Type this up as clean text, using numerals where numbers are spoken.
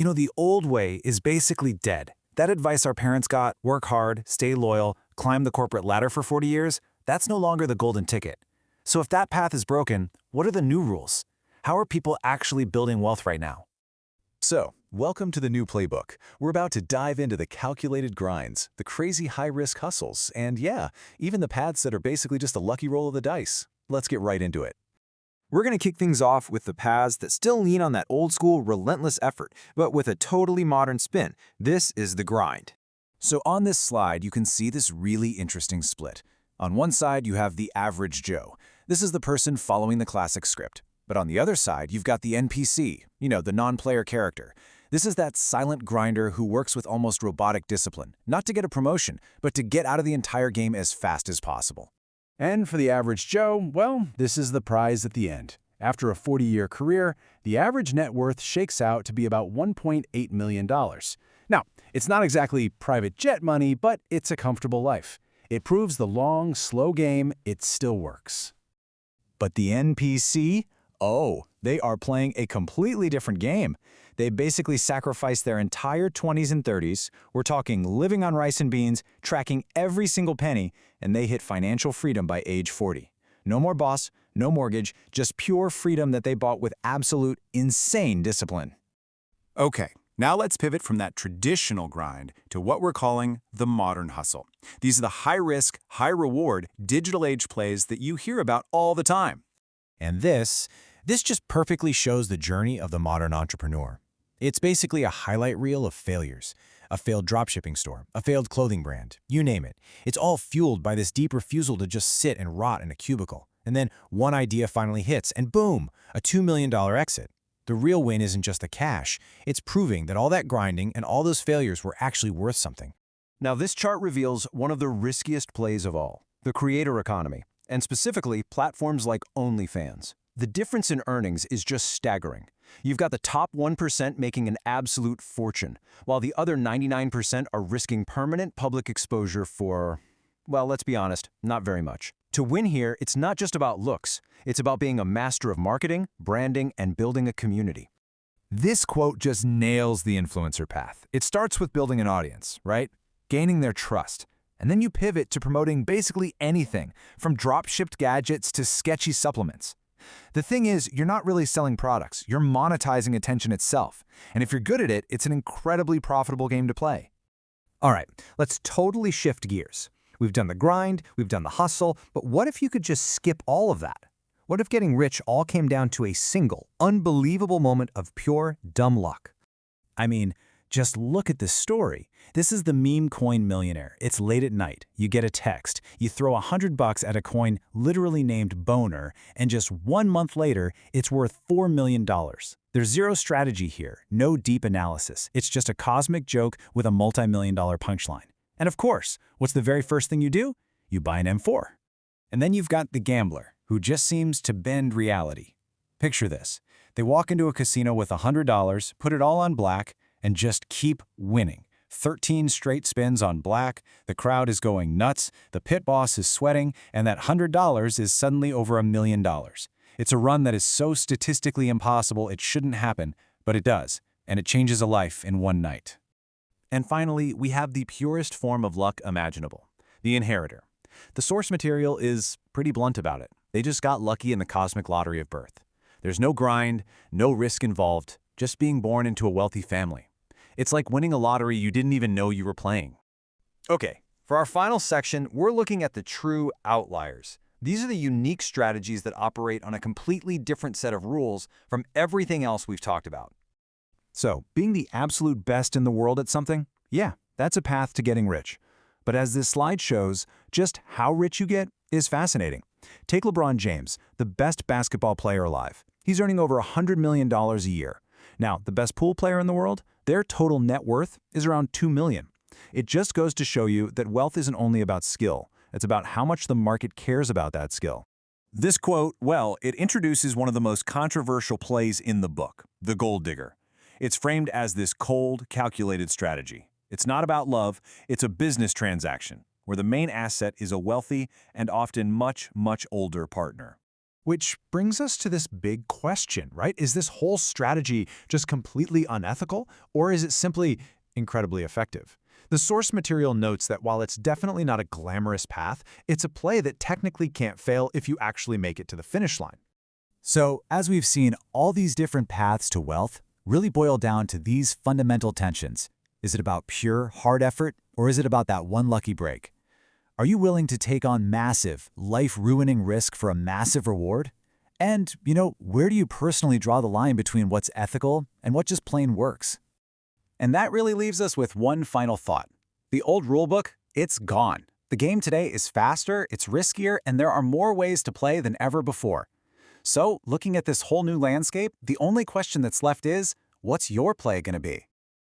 The old way is basically dead. That advice our parents got, work hard, stay loyal, climb the corporate ladder for 40 years, that's no longer the golden ticket. So if that path is broken, what are the new rules? How are people actually building wealth right now? So, welcome to the new playbook. We're about to dive into the calculated grinds, the crazy high-risk hustles, and yeah, even the paths that are basically just a lucky roll of the dice. Let's get right into it. We're going to kick things off with the paths that still lean on that old-school, relentless effort, but with a totally modern spin. This is the grind. So on this slide, you can see this really interesting split. On one side, you have the average Joe. This is the person following the classic script. But on the other side, you've got the NPC, the non-player character. This is that silent grinder who works with almost robotic discipline, not to get a promotion, but to get out of the entire game as fast as possible. And for the average Joe, well, this is the prize at the end. After a 40-year career, the average net worth shakes out to be about $1.8 million. Now, it's not exactly private jet money, but it's a comfortable life. It proves the long, slow game, it still works. But the NPC? Oh, they are playing a completely different game. They basically sacrifice their entire 20s and 30s. We're talking living on rice and beans, tracking every single penny, and they hit financial freedom by age 40. No more boss, no mortgage, just pure freedom that they bought with absolute insane discipline. Okay, now let's pivot from that traditional grind to what we're calling the modern hustle. These are the high-risk, high-reward digital age plays that you hear about all the time. And this just perfectly shows the journey of the modern entrepreneur. It's basically a highlight reel of failures. A failed dropshipping store, a failed clothing brand, you name it. It's all fueled by this deep refusal to just sit and rot in a cubicle. And then one idea finally hits, and boom, a $2 million exit. The real win isn't just the cash. It's proving that all that grinding and all those failures were actually worth something. Now, this chart reveals one of the riskiest plays of all, the creator economy, and specifically platforms like OnlyFans. The difference in earnings is just staggering. You've got the top 1% making an absolute fortune, while the other 99% are risking permanent public exposure for, well, let's be honest, not very much. To win here, it's not just about looks. It's about being a master of marketing, branding, and building a community. This quote just nails the influencer path. It starts with building an audience, right? Gaining their trust. And then you pivot to promoting basically anything, from drop-shipped gadgets to sketchy supplements. The thing is, you're not really selling products, you're monetizing attention itself. And if you're good at it, it's an incredibly profitable game to play. All right, let's totally shift gears. We've done the grind, we've done the hustle, but what if you could just skip all of that? What if getting rich all came down to a single, unbelievable moment of pure, dumb luck? I mean, just look at this story. This is the Memecoin Millionaire. It's late at night. You get a text. You throw $100 at a coin literally named Boner, and just 1 month later, it's worth $4 million. There's zero strategy here, no deep analysis. It's just a cosmic joke with a multi-million-dollar punchline. And of course, what's the very first thing you do? You buy an M4. And then you've got the gambler, who just seems to bend reality. Picture this. They walk into a casino with $100, put it all on black, and just keep winning. 13 straight spins on black, the crowd is going nuts, the pit boss is sweating, and that $100 is suddenly over $1 million. It's a run that is so statistically impossible it shouldn't happen, but it does, and it changes a life in one night. And finally, we have the purest form of luck imaginable, the Inheritor. The source material is pretty blunt about it. They just got lucky in the cosmic lottery of birth. There's no grind, no risk involved, just being born into a wealthy family. It's like winning a lottery you didn't even know you were playing. Okay, for our final section, we're looking at the true outliers. These are the unique strategies that operate on a completely different set of rules from everything else we've talked about. So, being the absolute best in the world at something? Yeah, that's a path to getting rich. But as this slide shows, just how rich you get is fascinating. Take LeBron James, the best basketball player alive. He's earning over $100 million a year. Now, the best pool player in the world, their total net worth is around $2 million. It just goes to show you that wealth isn't only about skill. It's about how much the market cares about that skill. This quote, well, it introduces one of the most controversial plays in the book, the gold digger. It's framed as this cold, calculated strategy. It's not about love, it's a business transaction, where the main asset is a wealthy and often much, much older partner. Which brings us to this big question, right? Is this whole strategy just completely unethical, or is it simply incredibly effective? The source material notes that while it's definitely not a glamorous path, it's a play that technically can't fail if you actually make it to the finish line. So, as we've seen, all these different paths to wealth really boil down to these fundamental tensions. Is it about pure, hard effort, or is it about that one lucky break? Are you willing to take on massive, life-ruining risk for a massive reward? And, where do you personally draw the line between what's ethical and what just plain works? And that really leaves us with one final thought. The old rulebook, it's gone. The game today is faster, it's riskier, and there are more ways to play than ever before. So, looking at this whole new landscape, the only question that's left is, what's your play going to be?